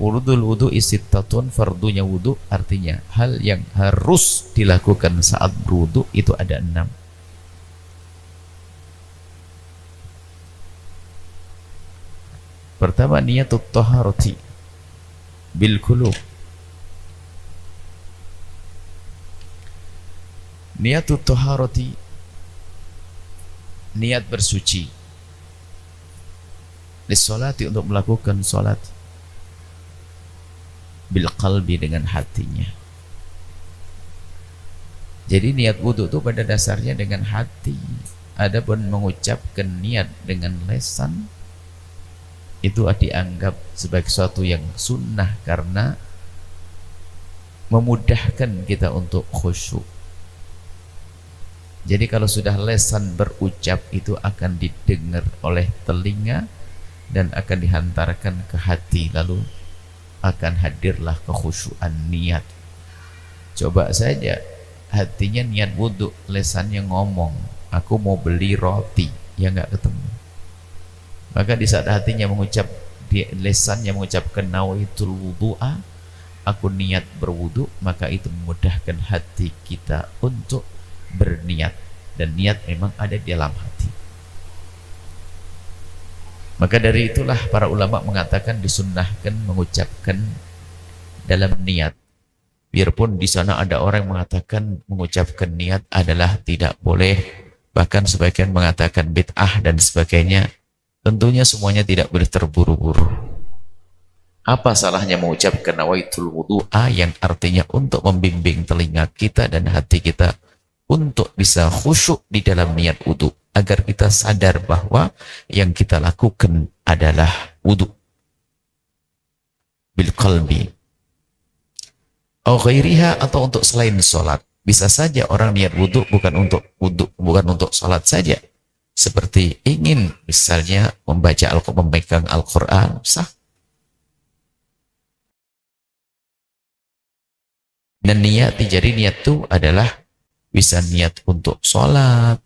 Furudul wudu isittatun, fardunya wudu artinya hal yang harus dilakukan saat berwudu itu ada 6. Pertama, niyatut taharati bil qulub. Niyatut taharati, niat bersuci lissolati, untuk melakukan salat, bil qalbi, dengan hatinya. Jadi niat wudu itu pada dasarnya dengan hati. Adapun mengucapkan niat dengan lisan itu dianggap sebagai sesuatu yang sunnah karena memudahkan kita untuk khusyuk. Jadi kalau sudah lisan berucap itu akan didengar oleh telinga dan akan dihantarkan ke hati, lalu akan hadirlah kekhusyuan niat. Coba saja hatinya niat wudhu, lisannya ngomong aku mau beli roti, ya nggak ketemu. Maka di saat hatinya mengucap, di lisannya mengucapkan nawaitul wudu'a, aku niat berwudu, maka itu memudahkan hati kita untuk berniat, dan niat memang ada di dalam hati. Maka dari itulah para ulama mengatakan disunnahkan mengucapkan dalam niat. Biarpun di sana ada orang yang mengatakan mengucapkan niat adalah tidak boleh, bahkan sebagian mengatakan bid'ah dan sebagainya. Tentunya semuanya tidak boleh terburu-buru. Apa salahnya mengucapkan nawaitul wudu'a yang artinya untuk membimbing telinga kita dan hati kita untuk bisa khusyuk di dalam niat wudu, agar kita sadar bahwa yang kita lakukan adalah wudu bil qalbi au ghairiha, atau untuk selain sholat. Bisa saja orang niat wudu bukan untuk sholat saja, seperti ingin misalnya memegang Al-Quran, sah. Dan niat, jadi niat itu adalah bisa niat untuk sholat,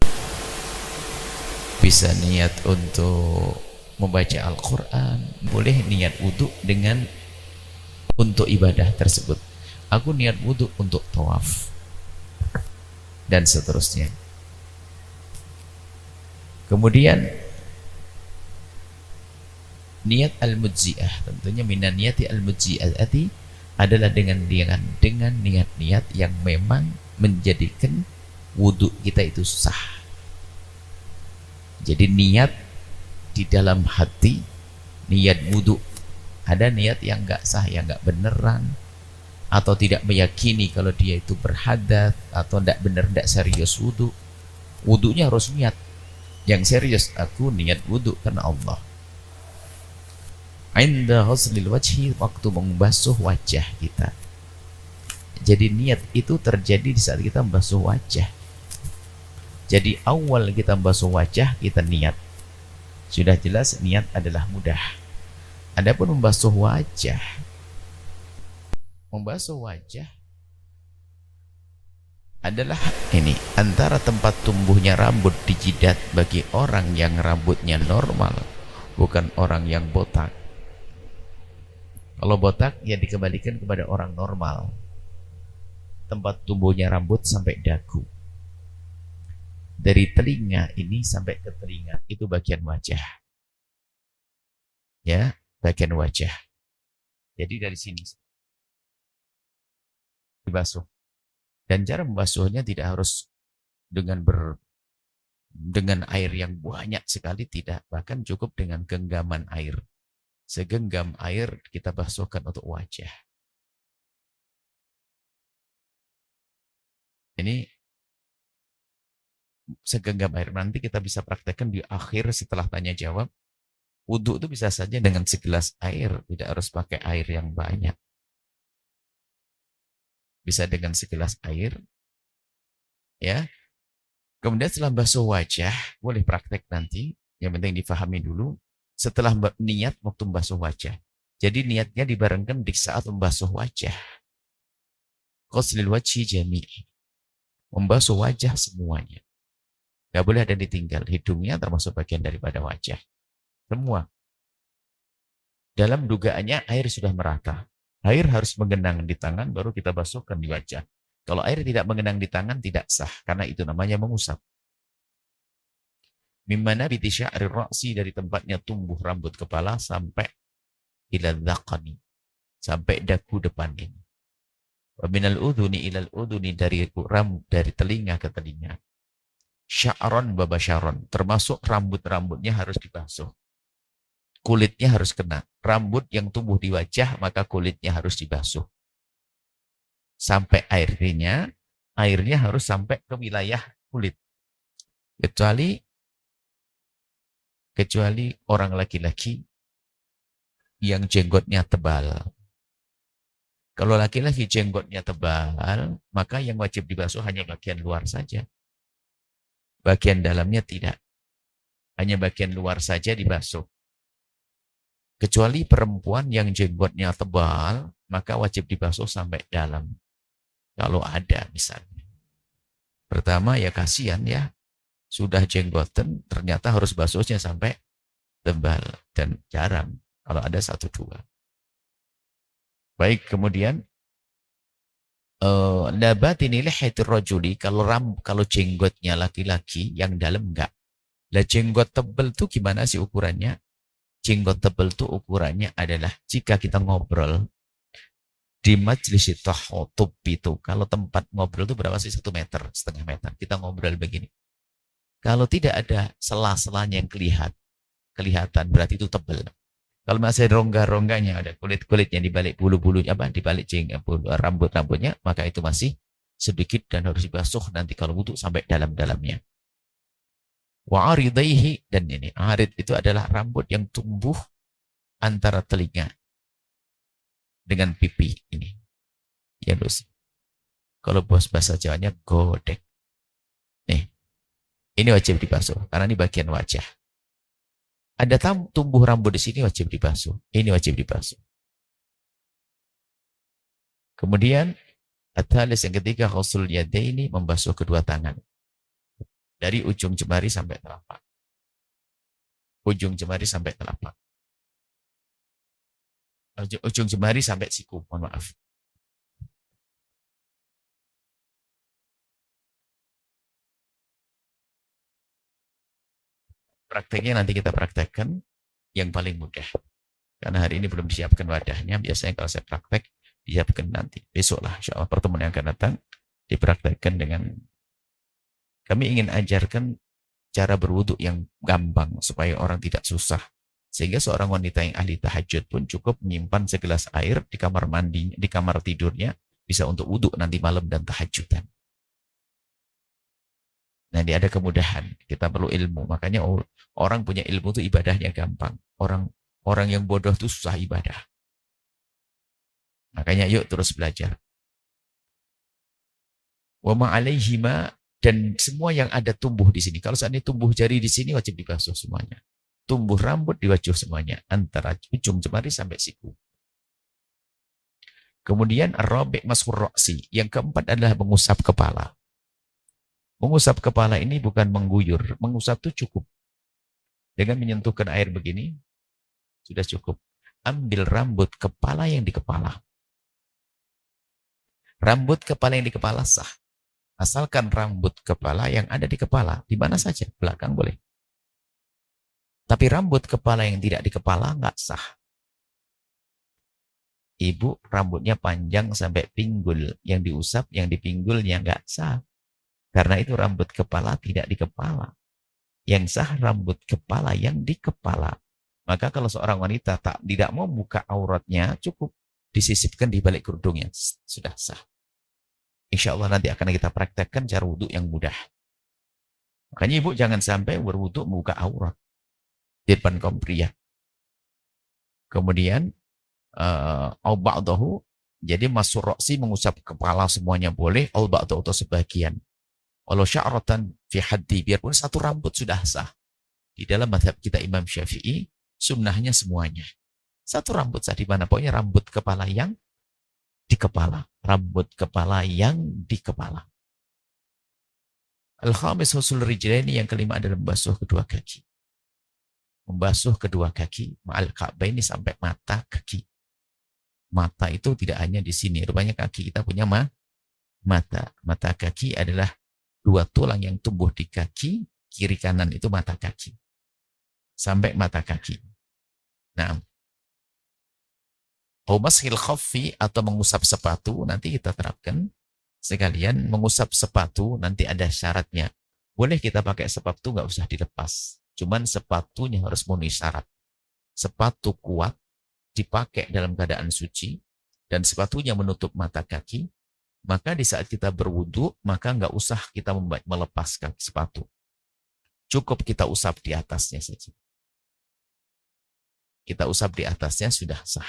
bisa niat untuk membaca Al-Quran, boleh niat wudhu dengan untuk ibadah tersebut. Aku niat wudhu untuk tawaf dan seterusnya. Kemudian niat al-mujzi'ah, tentunya minan niyati al-mujzi'ati adalah dengan niat-niat yang memang menjadikan wudhu kita itu sah. Jadi niat di dalam hati, niat wudhu. Ada niat yang enggak sah, yang enggak beneran, atau tidak meyakini kalau dia itu berhadat, atau enggak benar, enggak serius wudhu. Wudhunya harus niat yang serius, aku niat wudhu karena Allah. Inda ghuslil wajhi, waktu membasuh wajah kita. Jadi niat itu terjadi di saat kita membasuh wajah. Jadi awal kita membasuh wajah, kita niat. Sudah jelas niat adalah mudah. Adapun membasuh wajah adalah ini, antara tempat tumbuhnya rambut di jidat bagi orang yang rambutnya normal, bukan orang yang botak. Kalau botak ya dikembalikan kepada orang normal. Tempat tumbuhnya rambut sampai dagu, dari telinga ini sampai ke telinga, itu bagian wajah, ya, bagian wajah. Jadi dari sini dibasuh, dan cara membasuhnya tidak harus dengan air yang banyak sekali, tidak, bahkan cukup dengan genggaman air. Segenggam air kita basuhkan untuk wajah. Ini segenggam air, nanti kita bisa praktekkan di akhir setelah tanya jawab. Wudhu itu bisa saja dengan segelas air, tidak harus pakai air yang banyak. Bisa dengan segelas air, ya. Kemudian setelah basuh wajah, boleh praktek nanti, yang penting difahami dulu. Setelah niat waktu membasuh wajah, jadi niatnya dibarengkan di saat membasuh wajah. Ghuslil wajhi jami'i, membasuh wajah semuanya. Gak boleh ada ditinggal. Hidungnya termasuk bagian daripada wajah. Semua. Dalam dugaannya air sudah merata. Air harus menggenang di tangan, baru kita basuhkan di wajah. Kalau air tidak mengenang di tangan, tidak sah. Karena itu namanya mengusap. Mimana biti sya'ri ra'si, dari tempatnya tumbuh rambut kepala sampai ila dhaqani, sampai dagu depan ini. Wa minal udhuni ilal udhuni, dari telinga ke telinga. Sya'ron babasyaron, termasuk rambut-rambutnya harus dibasuh. Kulitnya harus kena. Rambut yang tumbuh di wajah, maka kulitnya harus dibasuh. Sampai airnya harus sampai ke wilayah kulit. Kecuali orang laki-laki yang jenggotnya tebal. Kalau laki-laki jenggotnya tebal, maka yang wajib dibasuh hanya bagian luar saja. Bagian dalamnya tidak. Hanya bagian luar saja dibasuh. Kecuali perempuan yang jenggotnya tebal, maka wajib dibasuh sampai dalam. Kalau ada misalnya. Pertama ya kasihan ya. Sudah jenggoten, ternyata harus basuhnya sampai tebal. Dan jarang. Kalau ada 1-2. Baik, kemudian. Nabatini lihatir rajuli, kalau jenggotnya laki-laki, yang dalam enggak. Lah jenggot tebal tuh gimana sih ukurannya? Jenggot tebal tuh ukurannya adalah jika kita ngobrol di majelis tahotub itu, kalau tempat ngobrol itu berapa sih? 1,5 meter. Kita ngobrol begini. Kalau tidak ada sela-selanya yang kelihatan, berarti itu tebal. Kalau masih rongga-rongganya, ada kulit-kulitnya di balik bulu-bulunya, di balik rambut-rambutnya, maka itu masih sedikit dan harus dibasuh nanti kalau wudu sampai dalam-dalamnya. Wa aridaihi, dan ini arid itu adalah rambut yang tumbuh antara telinga dengan pipi ini. Ya terus. Kalau bahasa Jawanya godek. Nih. Ini wajib dibasuh karena ini bagian wajah. Ada tumbuh rambut di sini wajib dibasuh. Ini wajib dibasuh. Kemudian at-thalis, yang ketiga, ghuslul yadaini, membasuh kedua tangan. Dari ujung jemari sampai telapak. Ujung jemari sampai telapak. Ujung jemari sampai siku, mohon maaf. Prakteknya nanti kita praktekkan yang paling mudah. Karena hari ini belum disiapkan wadahnya. Biasanya kalau saya praktek, disiapkan nanti. Besoklah, insya Allah pertemuan yang akan datang, dipraktekkan dengan. Kami ingin ajarkan cara berwudu yang gampang, supaya orang tidak susah. Sehingga seorang wanita yang ahli tahajud pun cukup menyimpan segelas air di kamar mandi, di kamar tidurnya, bisa untuk wudu nanti malam dan tahajudan. Nah, ini ada kemudahan. Kita perlu ilmu. Makanya orang punya ilmu itu ibadahnya gampang. Orang yang bodoh itu susah ibadah. Makanya yuk terus belajar. Wa ma'alaihima, dan semua yang ada tumbuh di sini. Kalau seandainya tumbuh jari di sini, wajib dibasuh semuanya. Tumbuh rambut dibasuh semuanya. Antara ujung jemari sampai siku. Kemudian ar-rabi' mas'hur ra'si. Yang keempat adalah mengusap kepala. Mengusap kepala ini bukan mengguyur. Mengusap itu cukup. Dengan menyentuhkan air begini, sudah cukup. Ambil rambut kepala yang di kepala. Rambut kepala yang di kepala sah. Asalkan rambut kepala yang ada di kepala. Di mana saja, belakang boleh. Tapi rambut kepala yang tidak di kepala nggak sah. Ibu rambutnya panjang sampai pinggul. Yang diusap, yang di pinggulnya nggak sah. Karena itu rambut kepala tidak di kepala. Yang sah rambut kepala yang di kepala. Maka kalau seorang wanita tidak mau buka auratnya, cukup disisipkan di balik kerudungnya. Sudah sah. Insya Allah nanti akan kita praktekkan cara wudhu yang mudah. Makanya ibu jangan sampai berwudhu membuka aurat di depan kaum pria. Kemudian, au ba'dahu, jadi masur roksi, mengusap kepala semuanya boleh, au ba'dahu atau sebagian. Walau sya'ratan fi haddi, biarpun satu rambut sudah sah. Di dalam mazhab kita Imam Syafi'i, sunnahnya semuanya. Satu rambut sah di mana? Pokoknya rambut kepala yang di kepala. Rambut kepala yang di kepala. Al-khamis husul rijlaini, yang kelima adalah membasuh kedua kaki. membasuh kedua kaki ma'al ka'baini sampai mata kaki. Mata itu tidak hanya di sini, rupanya kaki kita punya mata. Mata kaki adalah dua tulang yang tumbuh di kaki, kiri kanan itu mata kaki. Sampai mata kaki. Nah, mashil khaffi atau mengusap sepatu, nanti kita terapkan sekalian. Mengusap sepatu nanti ada syaratnya. Boleh kita pakai sepatu, nggak usah dilepas. Cuman sepatunya harus memenuhi syarat. Sepatu kuat, dipakai dalam keadaan suci, dan sepatunya menutup mata kaki, maka di saat kita berwudu, maka nggak usah kita melepaskan sepatu. Cukup kita usap di atasnya saja. Kita usap di atasnya sudah sah.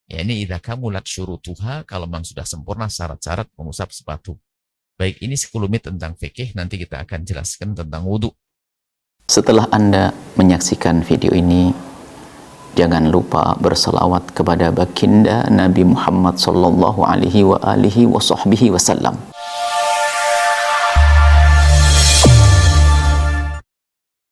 Ya, ini idza kamulat syurutuha, kalau memang sudah sempurna syarat-syarat mengusap sepatu. Baik, ini 10 menit tentang fikih, nanti kita akan jelaskan tentang wudu. Setelah Anda menyaksikan video ini, jangan lupa berselawat kepada baginda Nabi Muhammad sallallahu alaihi wa alihi wa sahbihi wasallam.